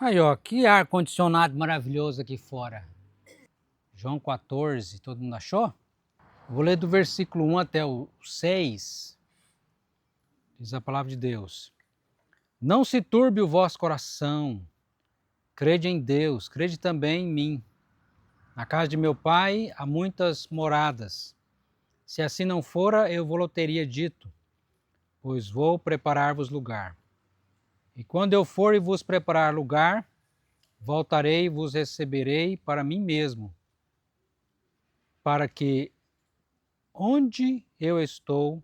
Aí, ó, que ar-condicionado maravilhoso aqui fora. João 14, todo mundo achou? Vou ler do versículo 1 até o 6, diz a palavra de Deus. Não se turbe o vosso coração, crede em Deus, crede também em mim. Na casa de meu pai há muitas moradas. Se assim não fora, eu vou-lhe teria dito, pois vou preparar-vos lugar. E quando eu for e vos preparar lugar, voltarei e vos receberei para mim mesmo, para que onde eu estou,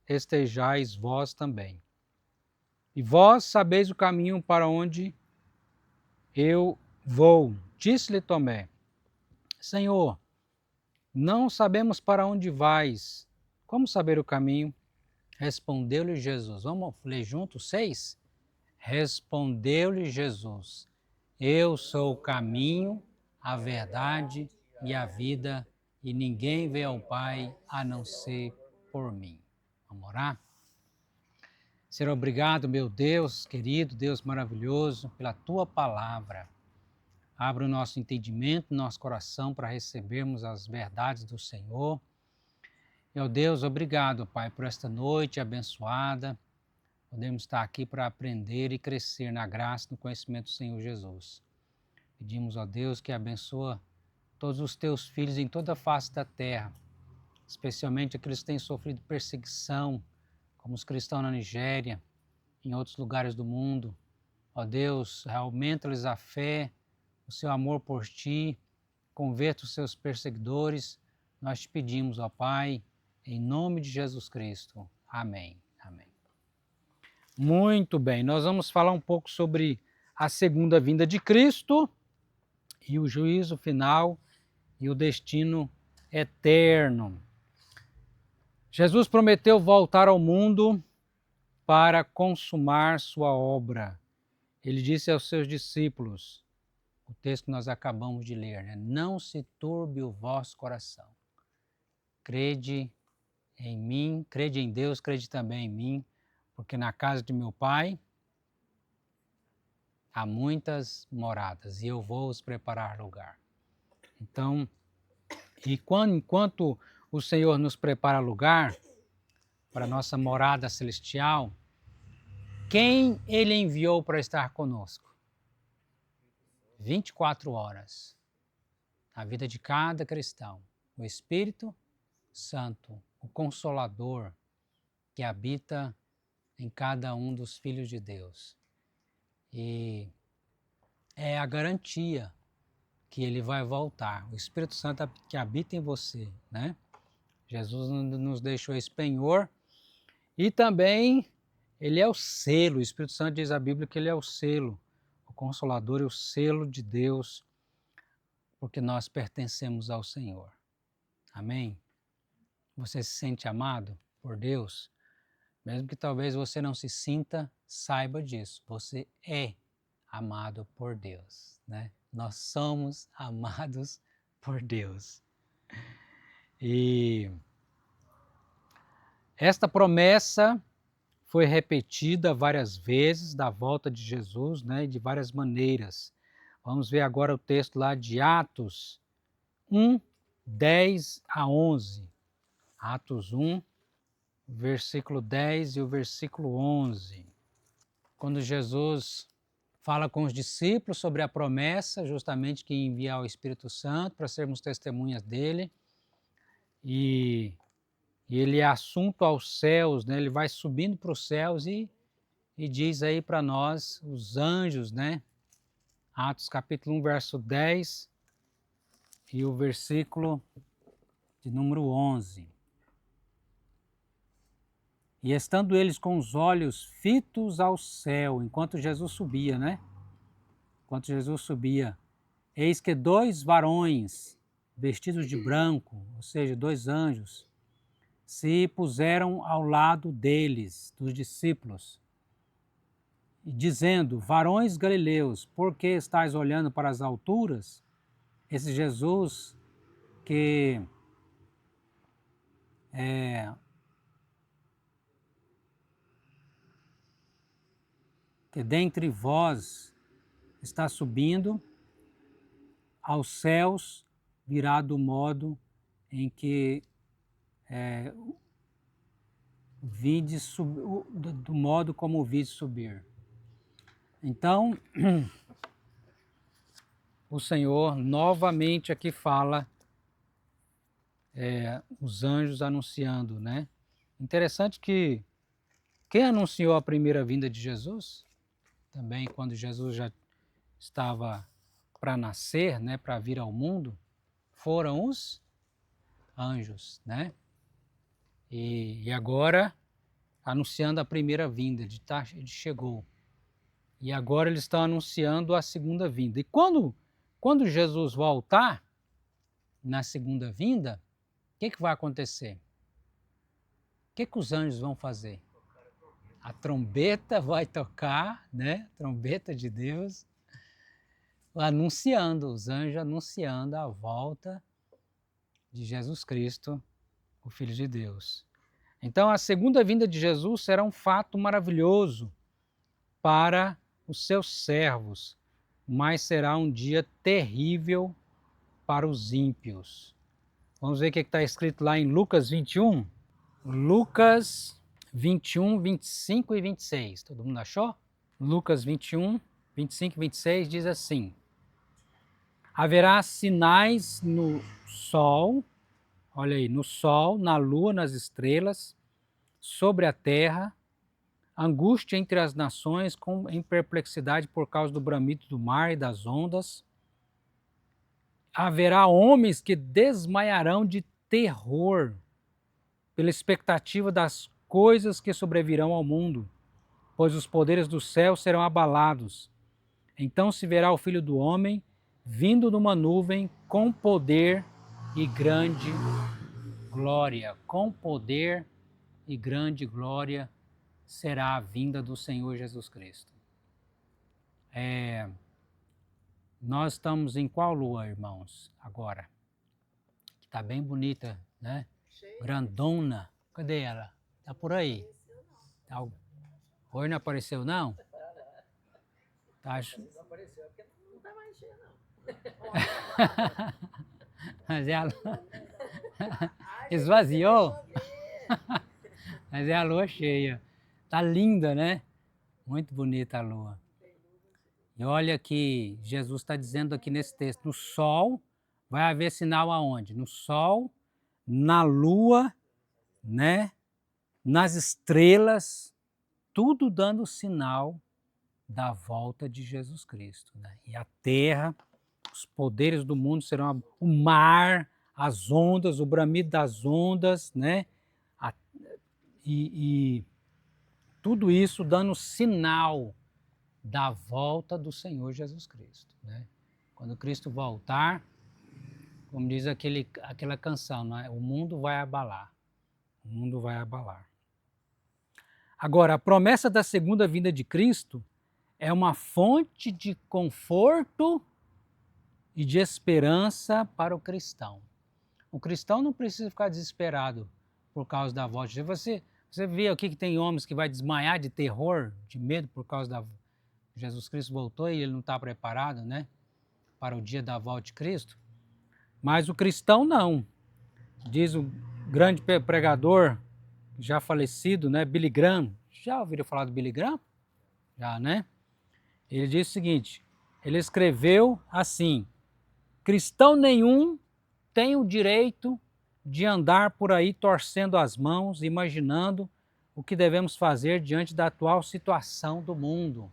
estejais vós também. E vós sabeis o caminho para onde eu vou. Disse-lhe Tomé, Senhor, não sabemos para onde vais. Como saber o caminho? Respondeu-lhe Jesus. Vamos ler juntos? 6? Respondeu-lhe Jesus, eu sou o caminho, a verdade e a vida, e ninguém vê ao Pai a não ser por mim. Vamos orar? Senhor, obrigado, meu Deus querido, Deus maravilhoso, pela Tua palavra. Abra o nosso entendimento, nosso coração para recebermos as verdades do Senhor. Meu Deus, obrigado, Pai, por esta noite abençoada. Podemos estar aqui para aprender e crescer na graça e no conhecimento do Senhor Jesus. Pedimos a Deus que abençoe todos os teus filhos em toda a face da terra, especialmente aqueles que têm sofrido perseguição, como os cristãos na Nigéria, em outros lugares do mundo. Ó Deus, aumenta-lhes a fé, o seu amor por ti, converta os seus perseguidores. Nós te pedimos, ó Pai, em nome de Jesus Cristo. Amém. Amém. Muito bem, nós vamos falar um pouco sobre a segunda vinda de Cristo e o juízo final e o destino eterno. Jesus prometeu voltar ao mundo para consumar sua obra. Ele disse aos seus discípulos, o texto que nós acabamos de ler, né? Não se turbe o vosso coração. Crede em mim, crede em Deus, crede também em mim, porque na casa de meu Pai há muitas moradas e eu vou os preparar lugar. Então, enquanto o Senhor nos prepara lugar para a nossa morada celestial, quem Ele enviou para estar conosco? 24 horas. Na vida de cada cristão. O Espírito Santo, o Consolador, que habita em cada um dos filhos de Deus. E é a garantia que ele vai voltar. O Espírito Santo que habita em você, né? Jesus nos deixou esse penhor e também ele é o selo. O Espírito Santo diz a Bíblia que ele é o selo, o Consolador é o selo de Deus, porque nós pertencemos ao Senhor. Amém? Você se sente amado por Deus? Mesmo que talvez você não se sinta, saiba disso. Você é amado por Deus, né? Nós somos amados por Deus. E esta promessa foi repetida várias vezes da volta de Jesus, né, de várias maneiras. Vamos ver agora o texto lá de Atos 1, 10 a 11. Atos 1, versículo 10 e o versículo 11. Quando Jesus fala com os discípulos sobre a promessa, justamente que envia o Espírito Santo para sermos testemunhas dele, e ele é assunto aos céus, né? Ele vai subindo para os céus e diz aí para nós, os anjos, né? Atos capítulo 1, verso 10 e o versículo de número 11. E estando eles com os olhos fitos ao céu, enquanto Jesus subia, né? Enquanto Jesus subia, eis que dois varões, vestidos de branco, ou seja, dois anjos, se puseram ao lado deles, dos discípulos, dizendo, varões galileus, por que estáis olhando para as alturas? Esse Jesus que dentre vós está subindo aos céus, virá do modo em que do modo como o vide subir. Então, o Senhor novamente aqui fala os anjos anunciando, né? Interessante que quem anunciou a primeira vinda de Jesus, também quando Jesus já estava para nascer, né, para vir ao mundo, foram os anjos, né? E agora anunciando a primeira vinda, ele chegou. E agora eles estão anunciando a segunda vinda. E quando Jesus voltar na segunda vinda, o que vai acontecer? O que os anjos vão fazer? A trombeta vai tocar, né? A trombeta de Deus, anunciando, os anjos anunciando a volta de Jesus Cristo, o Filho de Deus. Então, a segunda vinda de Jesus será um fato maravilhoso para os seus servos, mas será um dia terrível para os ímpios. Vamos ver o que está escrito lá em Lucas 21? Lucas 21, 25 e 26. Todo mundo achou? Lucas 21, 25 e 26 diz assim: haverá sinais no sol, olha aí, no sol, na lua, nas estrelas, sobre a terra, angústia entre as nações, em perplexidade por causa do bramido do mar e das ondas. Haverá homens que desmaiarão de terror pela expectativa das coisas que sobrevirão ao mundo, pois os poderes do céu serão abalados. Então se verá o Filho do Homem vindo numa nuvem com poder e grande glória. Com poder e grande glória será a vinda do Senhor Jesus Cristo. Nós estamos em qual lua, irmãos, agora? Está bem bonita, né? Grandona. Cadê ela? Está por aí. Tá... Hoje não apareceu, não? Tá... Não apareceu, porque não está mais cheia, não. Mas é a lua... Esvaziou? Mas é a lua cheia. Tá linda, né? Muito bonita a lua. E olha que Jesus está dizendo aqui nesse texto, no sol vai haver sinal aonde? No sol, na lua, né? Nas estrelas, tudo dando sinal da volta de Jesus Cristo, né? E a terra, os poderes do mundo serão o mar, as ondas, o bramido das ondas, né? E tudo isso dando sinal da volta do Senhor Jesus Cristo, né? Quando Cristo voltar, como diz aquela canção, não é? O mundo vai abalar. O mundo vai abalar. Agora, a promessa da segunda vinda de Cristo é uma fonte de conforto e de esperança para o cristão. O cristão não precisa ficar desesperado por causa da volta. Você vê aqui que tem homens que vai desmaiar de terror, de medo por causa da Jesus Cristo voltou e ele não está preparado, né, para o dia da volta de Cristo. Mas o cristão não. Diz o grande pregador, já falecido, né, Billy Graham. Já ouviram falar do Billy Graham? Já, né? Ele diz o seguinte, ele escreveu assim: cristão nenhum tem o direito de andar por aí torcendo as mãos, imaginando o que devemos fazer diante da atual situação do mundo.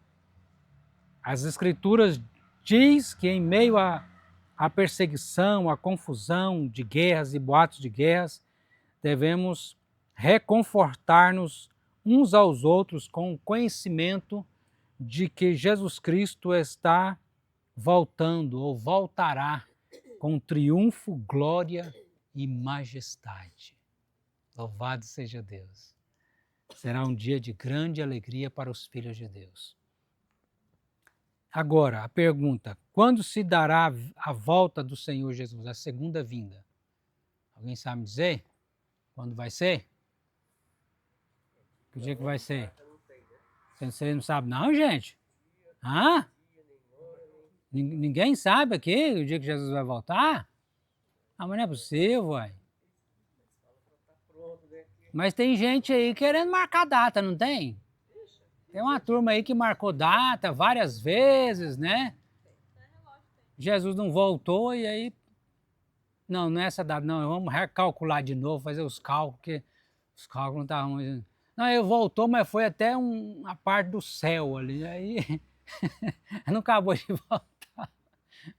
As Escrituras diz que em meio à perseguição, à confusão de guerras e boatos de guerras, devemos reconfortar-nos uns aos outros com o conhecimento de que Jesus Cristo está voltando ou voltará com triunfo, glória e majestade. Louvado seja Deus. Será um dia de grande alegria para os filhos de Deus. Agora, a pergunta, quando se dará a volta do Senhor Jesus, a segunda vinda? Alguém sabe dizer? Quando vai ser? Que dia que vai ser? Você não sabe não, gente? Hã? Ninguém sabe aqui o dia que Jesus vai voltar? Ah, mas não é possível, uai. Mas tem gente aí querendo marcar data, não tem? Tem uma turma aí que marcou data várias vezes, né? Jesus não voltou e aí... Não, não é essa data, não. Vamos recalcular de novo, fazer os cálculos, porque os cálculos não estavam... Não, ele voltou, mas foi até a parte do céu ali. Aí não acabou de voltar.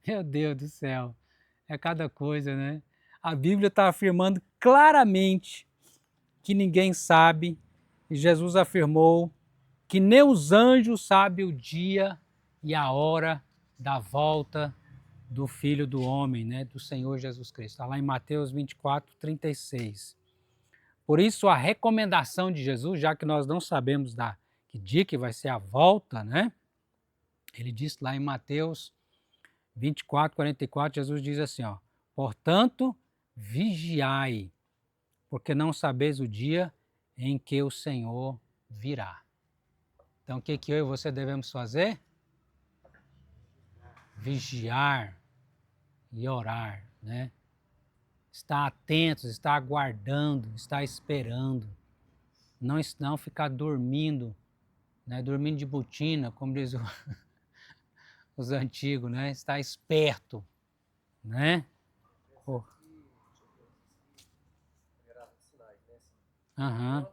Meu Deus do céu. É cada coisa, né? A Bíblia está afirmando claramente que ninguém sabe. E Jesus afirmou que nem os anjos sabem o dia e a hora da volta do Filho do Homem, né? Do Senhor Jesus Cristo. Está lá em Mateus 24, 36. Por isso, a recomendação de Jesus, já que nós não sabemos que dia que vai ser a volta, né? Ele disse lá em Mateus 24, 44, Jesus diz assim, ó, portanto, vigiai, porque não sabeis o dia em que o Senhor virá. Então, o que eu e você devemos fazer? Vigiar e orar, né? Estar atentos, estar aguardando, estar esperando. Não ficar dormindo, né? Dormindo de botina, como diz os antigos, né? Estar esperto, né? Oh. Aham.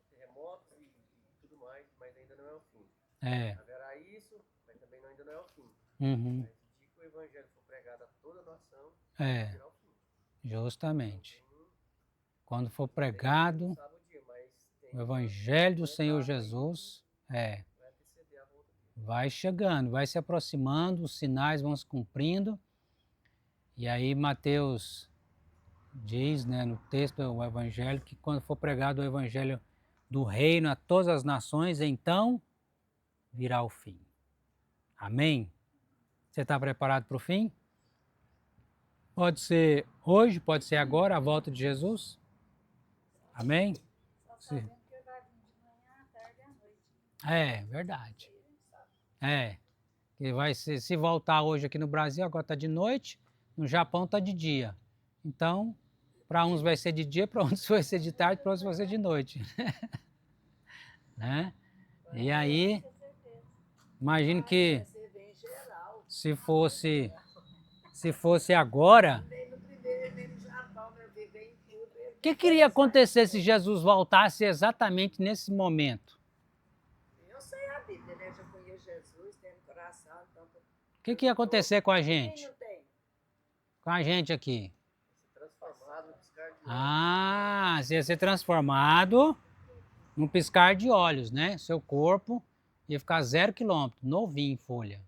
Terremotos e tudo mais, mas ainda não é o fim. É. Haverá isso, mas também ainda não é o fim. Uhum. Mas o dia que o evangelho for pregado a toda a nação, É. será o fim. Justamente. Quando for pregado o Evangelho do Senhor Jesus, vai chegando, vai se aproximando, os sinais vão se cumprindo. E aí Mateus diz, né, no texto do Evangelho, que quando for pregado o Evangelho do Reino a todas as nações, então virá o fim. Amém? Você está preparado para o fim? Pode ser hoje, pode ser agora, a volta de Jesus. Amém? Sim. É, verdade. É. Que vai se voltar hoje aqui no Brasil, agora está de noite, no Japão está de dia. Então, para uns vai ser de dia, para outros vai ser de tarde, para outros vai ser de noite. Né? E aí, imagino que se fosse agora, o que iria acontecer se Jesus voltasse exatamente nesse momento? Eu sei a Bíblia, né? Já conheço Jesus, tenho coração. Então... O que ia acontecer com a gente? Com a gente aqui. Ah, você ia ser transformado num piscar de olhos, né? Seu corpo ia ficar 0 quilômetro, novinho em folha.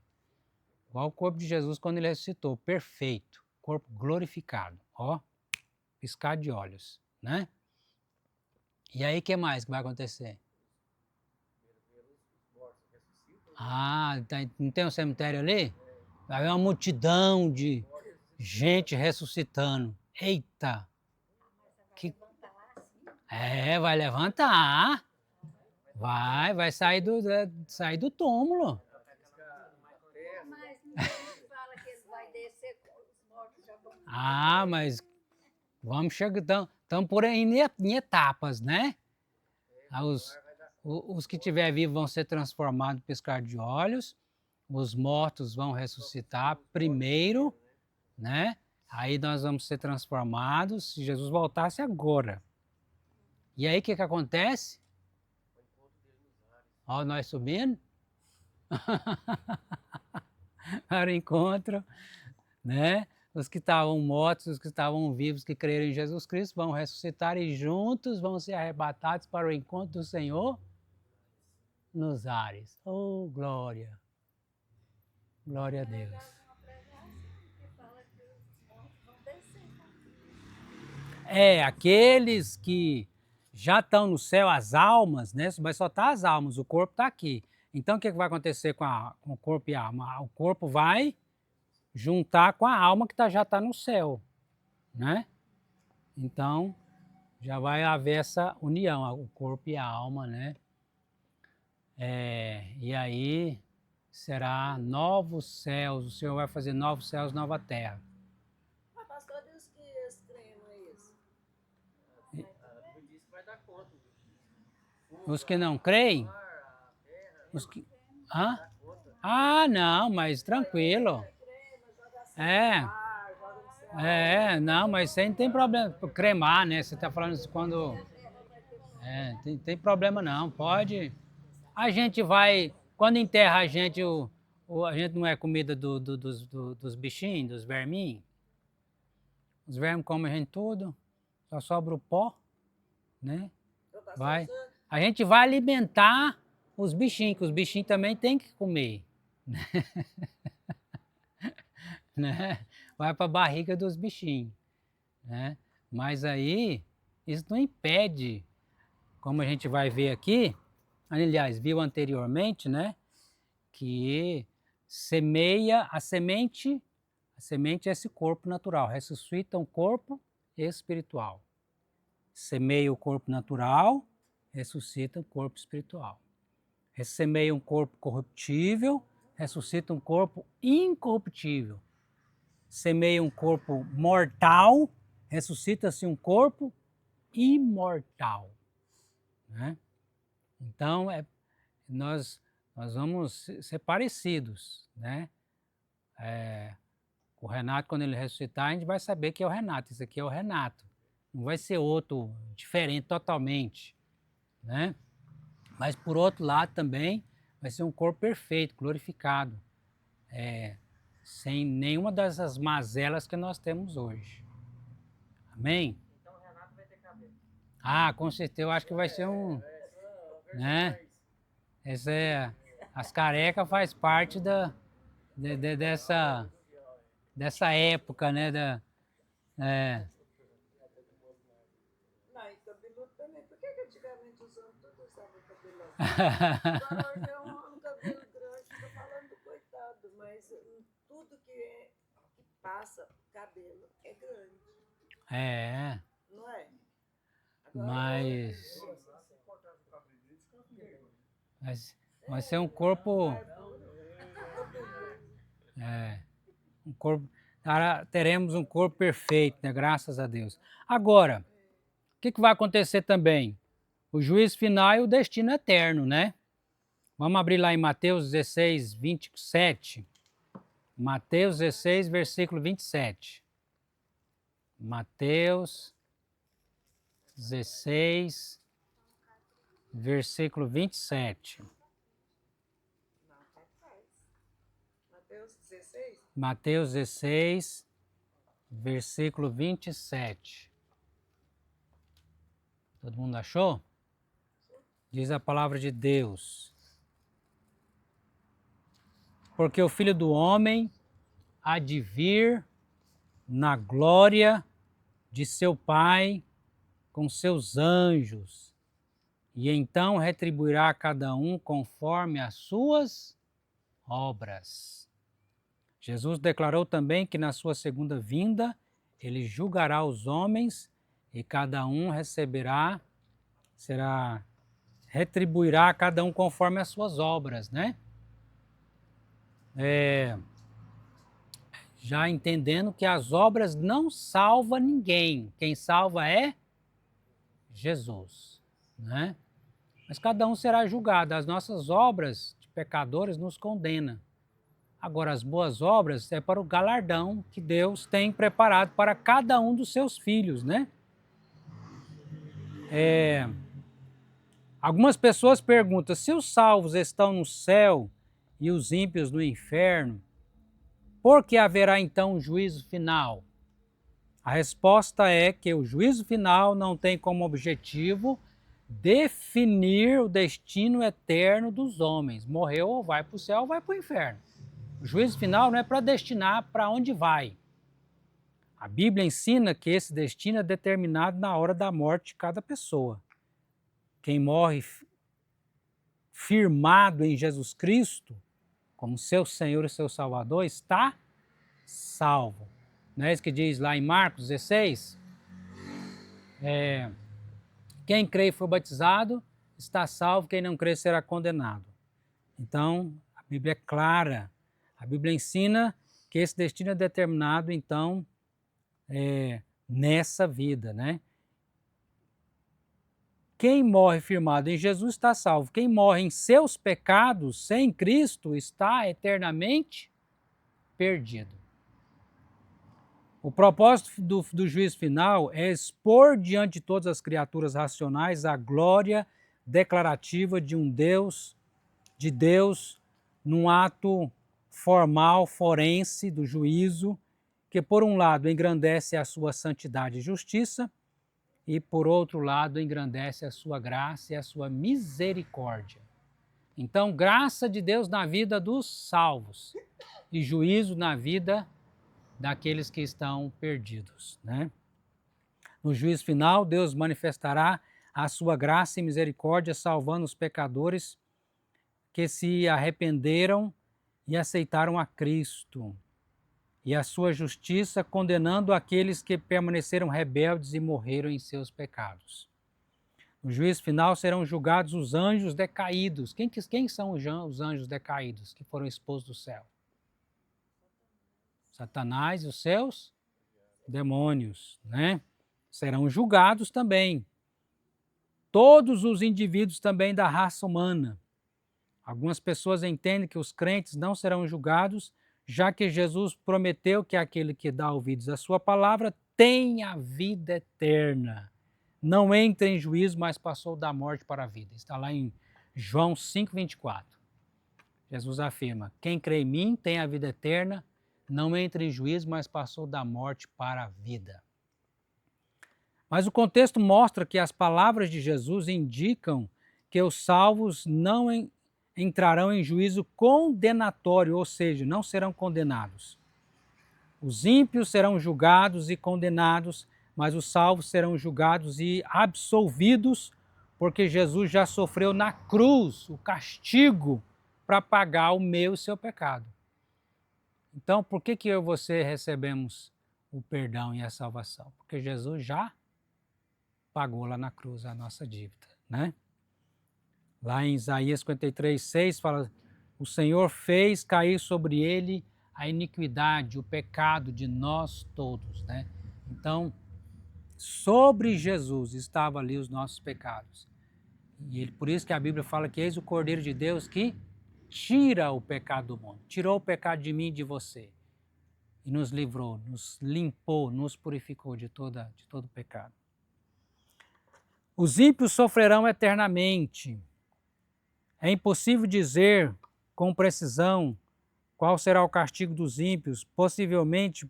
Igual o corpo de Jesus quando ele ressuscitou, perfeito. Corpo glorificado, ó. Piscar de olhos, né? E aí, o que mais que vai acontecer? Ah, não tem um cemitério ali? Vai haver uma multidão de gente ressuscitando. Eita! Vai levantar. Vai sair do túmulo. Mas ninguém fala que ele vai descer, os mortos já vão... Ah, mas vamos chegando, estamos por aí em etapas, né? Os que estiver vivos vão ser transformados em piscar de olhos, os mortos vão ressuscitar primeiro, né? Aí nós vamos ser transformados se Jesus voltasse agora. E aí o que acontece? Ó, nós subindo para o encontro, né? Os que estavam mortos, os que estavam vivos, que creram em Jesus Cristo, vão ressuscitar e juntos vão ser arrebatados para o encontro do Senhor nos ares. Oh, glória! Glória a Deus. Aqueles que já estão no céu, as almas, né? Mas só tá as almas, o corpo está aqui. Então, o que vai acontecer com o corpo e a alma? O corpo vai juntar com a alma que já está no céu, né? Então, já vai haver essa união, o corpo e a alma, né? E aí, será novos céus, o Senhor vai fazer novos céus, nova terra. Mas pastor diz que esse crema é esse. Não disse que vai dar conta. Os que não creem, A terra, os que... Hã? dá conta. Ah, não, mas tranquilo. Crema, joga assim, É, joga no céu. não, mas isso aí não tem problema. Cremar, né? Você tá falando isso quando... tem problema não, pode. A gente vai, quando enterra a gente, a gente não é comida dos bichinhos, dos verminhos. Os vermes comem a gente tudo, só sobra o pó, né? Vai. A gente vai alimentar os bichinhos, que os bichinhos também têm que comer. Né? Vai para a barriga dos bichinhos. Né? Mas aí, isso não impede, como a gente vai ver aqui, aliás, viu anteriormente, né? Que semeia a semente é esse corpo natural, ressuscita um corpo espiritual. Semeia o corpo natural, ressuscita um corpo espiritual. Semeia um corpo corruptível, ressuscita um corpo incorruptível. Semeia um corpo mortal, ressuscita-se um corpo imortal. Né? Então, nós vamos ser parecidos. Né? O Renato, quando ele ressuscitar, a gente vai saber que é o Renato. Isso aqui é o Renato. Não vai ser outro, diferente totalmente. Né? Mas, por outro lado, também vai ser um corpo perfeito, glorificado. Sem nenhuma dessas mazelas que nós temos hoje. Amém? Então o Renato vai ter cabelo. Ah, com certeza, eu acho que vai ser um... Né? As carecas faz parte dessa época, né? Não, e cabeludo também. Por que antigamente os homens todos usavam cabelão? Agora hoje é um cabelo grande, fica falando do coitado, mas tudo que passa cabelo é grande, É, não é? Agora, mas vai ser um corpo... um corpo... Teremos um corpo perfeito, né? Graças a Deus. Agora, o que vai acontecer também? O juízo final e o destino eterno, né? Vamos abrir lá em Mateus 16, 27. Mateus 16, versículo 27. Mateus 16, versículo 27. Mateus 16? Mateus 16, versículo 27. Todo mundo achou? Diz a palavra de Deus. Porque o Filho do Homem há de vir na glória de seu Pai com seus anjos, e então retribuirá a cada um conforme as suas obras. Jesus declarou também que na sua segunda vinda ele julgará os homens e cada um retribuirá a cada um conforme as suas obras, né? Já entendendo que as obras não salvam ninguém, quem salva é Jesus, né? Mas cada um será julgado, as nossas obras de pecadores nos condenam. Agora, as boas obras é para o galardão que Deus tem preparado para cada um dos seus filhos, né? Algumas pessoas perguntam, se os salvos estão no céu e os ímpios no inferno, por que haverá então um juízo final? A resposta é que o juízo final não tem como objetivo definir o destino eterno dos homens. Morreu ou vai para o céu ou vai para o inferno. O juízo final não é para destinar para onde vai. A Bíblia ensina que esse destino é determinado na hora da morte de cada pessoa. Quem morre firmado em Jesus Cristo, como seu Senhor e seu Salvador, está salvo. Não é isso que diz lá em Marcos 16? Quem crê e for batizado está salvo, quem não crê será condenado. Então, a Bíblia é clara. A Bíblia ensina que esse destino é determinado, então, nessa vida, né? Quem morre firmado em Jesus está salvo. Quem morre em seus pecados, sem Cristo, está eternamente perdido. O propósito do juízo final é expor diante de todas as criaturas racionais a glória declarativa de Deus, num ato formal, forense do juízo, que por um lado engrandece a sua santidade e justiça, e por outro lado engrandece a sua graça e a sua misericórdia. Então, graça de Deus na vida dos salvos e juízo na vida daqueles que estão perdidos, né? No juízo final, Deus manifestará a sua graça e misericórdia, salvando os pecadores que se arrependeram e aceitaram a Cristo, e a sua justiça, condenando aqueles que permaneceram rebeldes e morreram em seus pecados. No juízo final serão julgados os anjos decaídos. Quem são os anjos decaídos que foram expulsos do céu? Satanás e os seus demônios, né? Serão julgados também. Todos os indivíduos também da raça humana. Algumas pessoas entendem que os crentes não serão julgados, já que Jesus prometeu que aquele que dá ouvidos à sua palavra tem a vida eterna. Não entra em juízo, mas passou da morte para a vida. Está lá em João 5,24. Jesus afirma: quem crê em mim tem a vida eterna, não entra em juízo, mas passou da morte para a vida. Mas o contexto mostra que as palavras de Jesus indicam que os salvos não entrarão em juízo condenatório, ou seja, não serão condenados. Os ímpios serão julgados e condenados, mas os salvos serão julgados e absolvidos, porque Jesus já sofreu na cruz o castigo para pagar o meu e o seu pecado. Então, por que eu e você recebemos o perdão e a salvação? Porque Jesus já pagou lá na cruz a nossa dívida, né? Lá em Isaías 53:6 fala: o Senhor fez cair sobre ele a iniquidade, o pecado de nós todos, né? Então, sobre Jesus estavam ali os nossos pecados. E por isso que a Bíblia fala que eis o Cordeiro de Deus que tira o pecado do mundo, tirou o pecado de mim e de você, e nos livrou, nos limpou, nos purificou de todo pecado. Os ímpios sofrerão eternamente. É impossível dizer com precisão qual será o castigo dos ímpios. Possivelmente,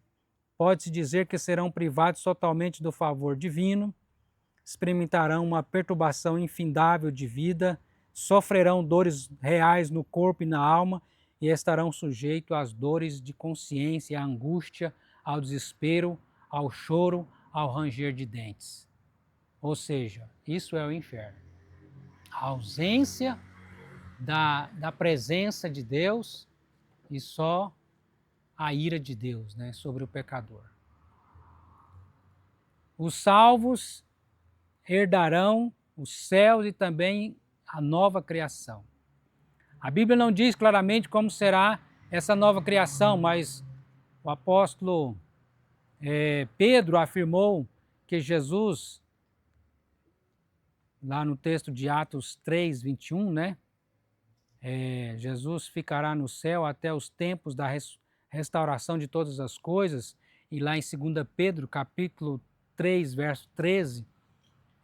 pode-se dizer que serão privados totalmente do favor divino, experimentarão uma perturbação infindável de vida, sofrerão dores reais no corpo e na alma e estarão sujeitos às dores de consciência, à angústia, ao desespero, ao choro, ao ranger de dentes. Ou seja, isso é o inferno. A ausência da presença de Deus e só a ira de Deus, né, sobre o pecador. Os salvos herdarão os céus e também a nova criação. A Bíblia não diz claramente como será essa nova criação, mas o apóstolo Pedro afirmou que Jesus, lá no texto de Atos 3:21, né? Jesus ficará no céu até os tempos da restauração de todas as coisas. E lá em 2 Pedro, capítulo 3, verso 13,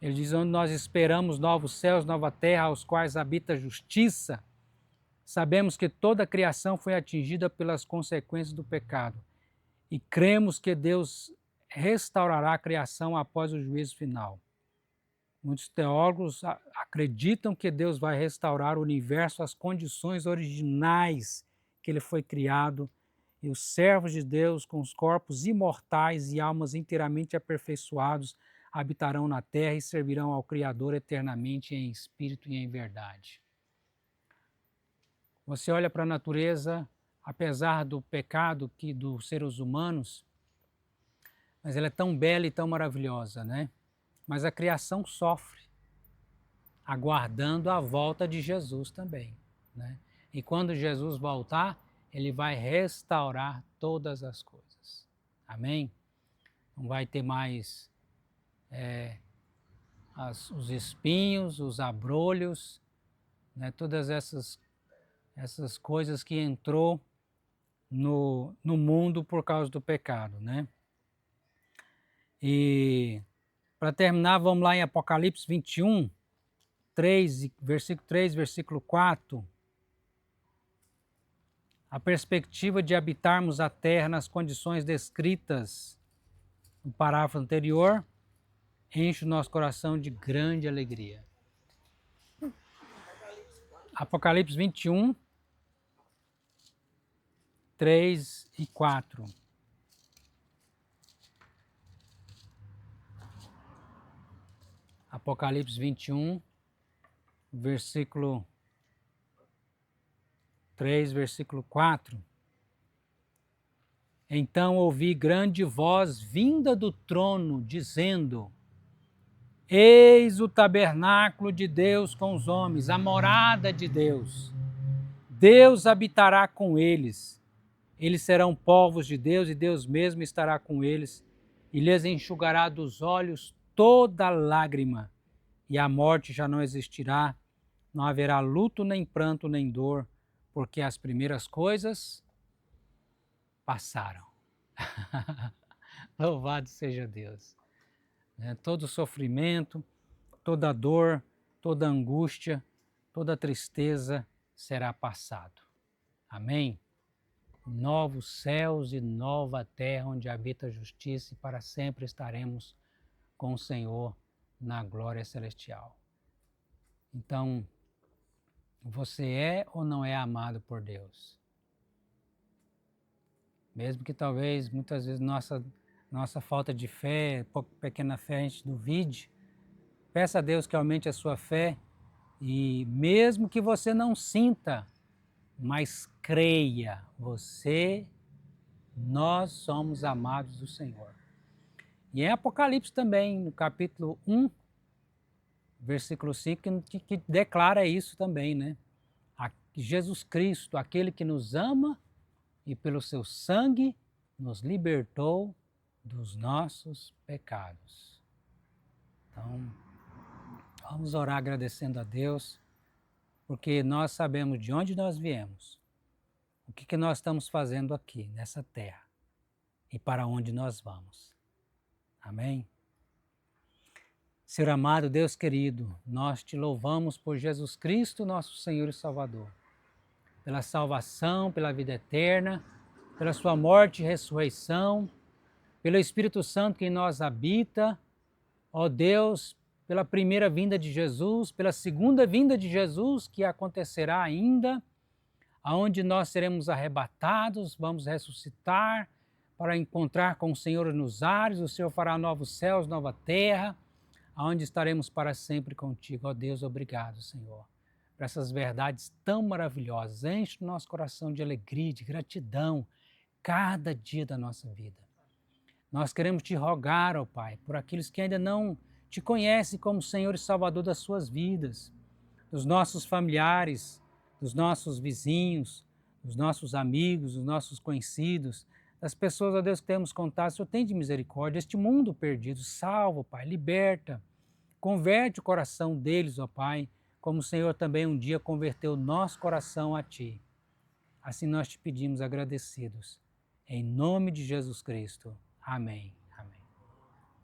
ele diz: onde nós esperamos novos céus, nova terra, aos quais habita a justiça. Sabemos que toda a criação foi atingida pelas consequências do pecado. E cremos que Deus restaurará a criação após o juízo final. Muitos teólogos acreditam que Deus vai restaurar o universo às condições originais que ele foi criado, e os servos de Deus, com os corpos imortais e almas inteiramente aperfeiçoados, habitarão na terra e servirão ao Criador eternamente em espírito e em verdade. Você olha para a natureza, apesar do pecado dos seres humanos, mas ela é tão bela e tão maravilhosa, né? Mas a criação sofre, aguardando a volta de Jesus também, né? E quando Jesus voltar, ele vai restaurar todas as coisas. Amém? Não vai ter mais os espinhos, os abrolhos, né? Todas essas coisas que entrou no mundo por causa do pecado, né? E para terminar, vamos lá em Apocalipse 21, 3, versículo 3, versículo 4. A perspectiva de habitarmos a terra nas condições descritas no parágrafo anterior enche o nosso coração de grande alegria. Apocalipse 21, 3 e 4. Apocalipse 21, versículo 3, versículo 4. Então ouvi grande voz vinda do trono, dizendo: Eis o tabernáculo de Deus com os homens, a morada de Deus. Deus habitará com eles. Eles serão povos de Deus e Deus mesmo estará com eles e lhes enxugará dos olhos toda lágrima. E a morte já não existirá, não haverá luto, nem pranto, nem dor, porque as primeiras coisas passaram. Louvado seja Deus. Todo sofrimento, toda dor, toda angústia, toda tristeza será passado. Amém? Novos céus e nova terra onde habita a justiça e para sempre estaremos com o Senhor na glória celestial. Então, você é ou não é amado por Deus? Mesmo que talvez, muitas vezes, nossa falta de fé, pequena fé, a gente duvide, peça a Deus que aumente a sua fé e mesmo que você não sinta, mas creia, nós somos amados do Senhor. E em Apocalipse também, no capítulo 1, versículo 5, que declara isso também, né? Jesus Cristo, aquele que nos ama e pelo seu sangue nos libertou dos nossos pecados. Então, vamos orar agradecendo a Deus, porque nós sabemos de onde nós viemos, o que nós estamos fazendo aqui, nessa terra, e para onde nós vamos. Amém? Senhor amado, Deus querido, nós te louvamos por Jesus Cristo, nosso Senhor e Salvador, pela salvação, pela vida eterna, pela sua morte e ressurreição, pelo Espírito Santo que em nós habita, ó Deus, pela primeira vinda de Jesus, pela segunda vinda de Jesus que acontecerá ainda, aonde nós seremos arrebatados, vamos ressuscitar para encontrar com o Senhor nos ares, o Senhor fará novos céus, nova terra, aonde estaremos para sempre contigo. Ó Deus, obrigado, Senhor, por essas verdades tão maravilhosas. Enche o nosso coração de alegria, de gratidão, cada dia da nossa vida. Nós queremos te rogar, ó Pai, por aqueles que ainda não te conhecem como Senhor e Salvador das suas vidas, dos nossos familiares, dos nossos vizinhos, dos nossos amigos, dos nossos conhecidos, das pessoas, ó Deus, que temos contato. Senhor, tem de misericórdia, este mundo perdido, salva, Pai, liberta, converte o coração deles, ó Pai, como o Senhor também um dia converteu o nosso coração a Ti. Assim nós te pedimos agradecidos, em nome de Jesus Cristo. Amém.